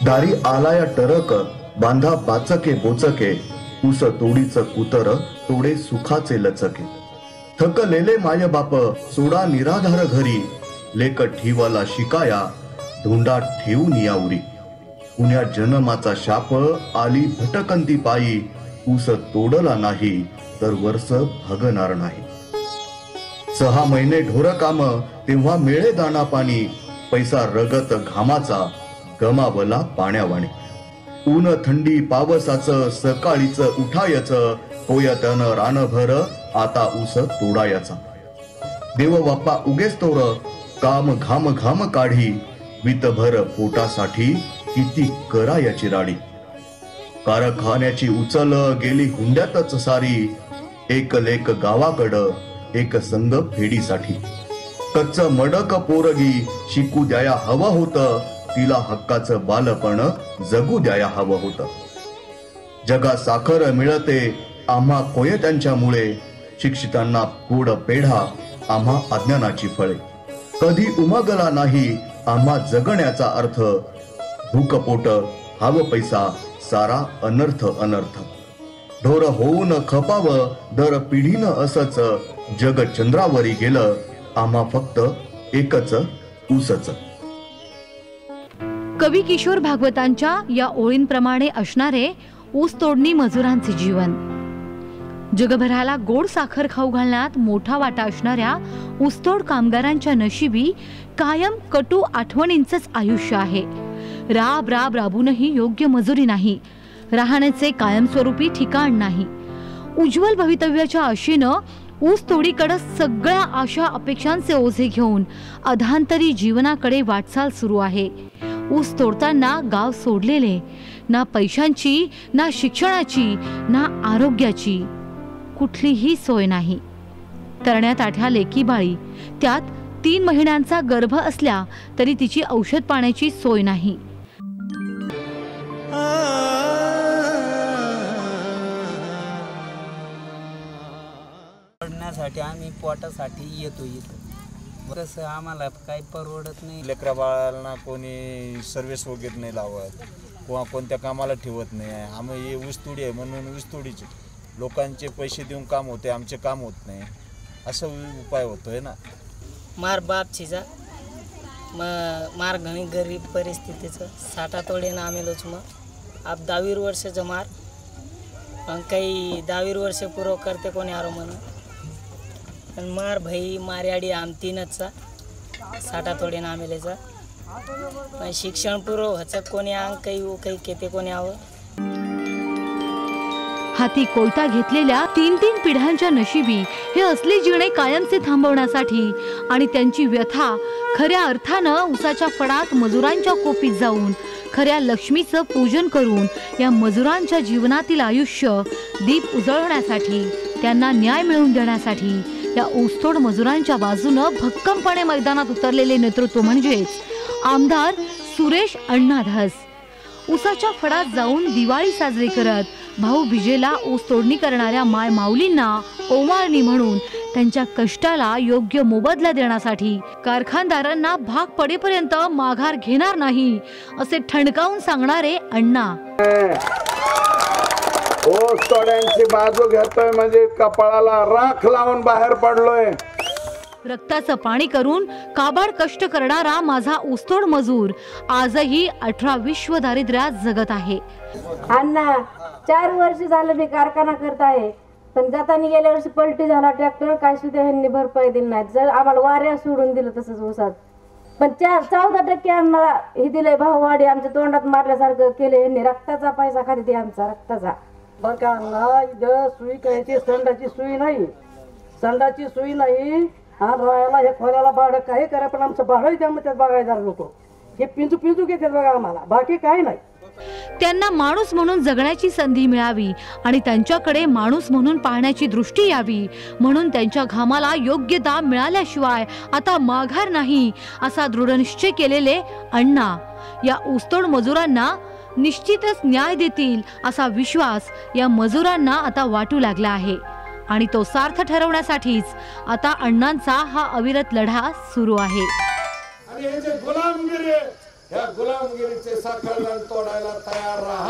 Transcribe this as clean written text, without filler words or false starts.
दारी आलाया टरक बांधा बाचके बोचके ऊस तोडीच कुतर तोडे सुखाचे लचके थकलेले माय बाप सोडा निराधार घरी लेक ठिवाला शिकाया धोंडा ठेवून यावरी पुण्या जन्माचा शाप आली भटकंती पायी ऊस तोडला नाही तर वर्ष भागणार नाही 6 महिने ढोर काम तेव्हा मिळे दाना पाणी पैसा रगत घामाचा गमावला पाण्यावाणी ऊन थंडी पावसाचं सकाळीच उठायचं होयतन रानभर आता ऊस तोडायचा देव बाप्पा उगेच तोर काम घाम घाम काढी वितभर पोटासाठी किती करायाची राडी कारखान्याची उचल गेली हुंड्यातच सारी एक लेक गावाकडं एक संग फेडीसाठी कच्च मडक पोरगी शिकू द्याया हवं होतं तिला हक्काचं बालपण जगू द्याया हवं होतं जगा साखर मिळते आम्हा कोयत्यांच्यामुळे शिक्षितांना गोड पेढा आम्हा अज्ञानाची फळे कधी उमगला नाही आम्हा जगण्याचा अर्थ भूकपोट हव पैसा सारा अनर्थ अनर्थ ढोर होऊन खपावं दर पिढीनं असच जग चंद्रावरी गेलं आम्हा फक्त एकच ऊसच। कवी किशोर भागवतांच्या या ओळींप्रमाणे असणारे ऊस तोडणी मजुरांचे जीवन जगभराला गोड साखर खाऊ घालण्यात मोठा वाटा असणाऱ्या ऊसतोड कामगारांच्या नशिबी कायम कटू आठवणींचंच आयुष्य आहे। राब राब राबूनही योग्य मजुरी नाही, राहण्याचे कायमस्वरूपी ठिकाण नाही। उज्ज्वल भवितव्याच्या आशेनं ऊस तोडीकडे सगळ्या आशा अपेक्षांचे ओझे घेऊन अधांतरी जीवनाकडे वाटचाल सुरू आहे। ऊस तोडताना गाव सोडलेले, ना पैशांची ना शिक्षणाची ना आरोग्याची कुठलीही सोय नाही। तरण्यात आठ्या लेकी बाळी, त्यात 3 महिन्यांचा गर्भ असल्या तरी तिची औषध पाण्याची सोय नाही। पडण्यासाठी आम्ही पोटासाठी येतो इथं कसं आम्हाला काही परवडत नाही। लेकरा बाळांना कोणी सर्व्हिस वगैरे नाही लावत किंवा कोणत्या कामाला ठेवत नाही। आम्ही ऊसतोडी आहे म्हणून ऊसतोडीचे लोकांचे पैसे देऊन काम होते, आमचे काम होत नाही, असं उपाय होतोय ना। मार बाप छिजा मार घणी गरीब परिस्थितीचं साठा तोडेनं आमेलोच मग आप 10 वर्षाचं मार काही 10 वर्ष पुरो करते कोणी आरो म्हणून मार भाई मार्याडी आम 3चा साठा तोडेनं आमेलेचा शिक्षण पुरो हचक कोणी आंग काही केते कोणी आव हाती कोयता घेतलेल्या 3 पिढ्यांच्या नशिबी हे असले जिणे कायमचे थांबवण्यासाठी आणि त्यांची व्यथा खऱ्या अर्थानं ऊसाच्या फडात मजुरांच्या कोपीत जाऊन खऱ्या लक्ष्मीचं पूजन करून या मजुरांच्या जीवनातील आयुष्य दीप उजळवण्यासाठी त्यांना न्याय मिळवून देण्यासाठी या ऊसतोड मजुरांच्या बाजूने भक्कमपणे मैदानात उतरलेले नेतृत्व म्हणजेच आमदार सुरेश अण्णा धस। ऊसाच्या फडात जाऊन दिवाळी साजरी करत भाऊ बिजेला ऊस तोडणी करणाऱ्या माय माऊलींना ओवाळणी म्हणून त्यांच्या कष्टाला योग्य मोबदला देण्यासाठी कारखानदारांना भाग पडेपर्यंत माघार घेणार नाही असे ठणकावून सांगणारे अण्णा। ऊस तोड्यांची बाजू घेतोय म्हणजे कपाळाला राख लावून बाहेर पडलोय। रक्ताचं पाणी करून काबाड कष्ट करणारा माझा ऊसतोड मजूर आजही 18 विश्व दारिद्र्यात जगत आहे। अण्णा 4 वर्ष झालं मी कारखाना करत आहे, पण जाताना गेल्या वर्षी पलटी झाला ट्रॅक्टर, काय सुद्धा ह्यांनी भरपाई दिली नाही। जर आम्हाला वाऱ्या सोडून दिलं तसंच ऊसात, पण 14% आम्हाला हे दिलंय भाववाढी आमच्या तोंडात मारल्यासारखं केले ह्यांनी। रक्ताचा पैसा खाते ते आमचा रक्ताचा। बघा ना इथं सुई करायची, संडाची सुई नाही, संडाची सुई नाही आणि राहायला हे खोल्याला भाडं काही करा, पण आमचं भाडं त्यामुळे त्यात बघायदार लोक हे पिंजू घेतात बघा आम्हाला, बाकी काही नाही। त्यांना माणूस म्हणून जगण्याची संधी मिळावी आणि त्यांच्याकडे माणूस म्हणून पाहण्याची दृष्टी यावी म्हणून त्यांच्या घामाला योग्य दाम मिळाल्याशिवाय आता माघार नाही असा दृढ निश्चय केलेले अण्णा या ऊसतोड मजुरांना निश्चितच न्याय देतील असा विश्वास या मजुरांना आता वाटू लागला आहे आणि तो सार्थ ठरवण्यासाठीच आता अण्णांचा हा अविरत लढा सुरू आहे। आणि हे जे गुलामगिरी या गुलामगिरीचे साखळदंड तोडायला तयार राहा.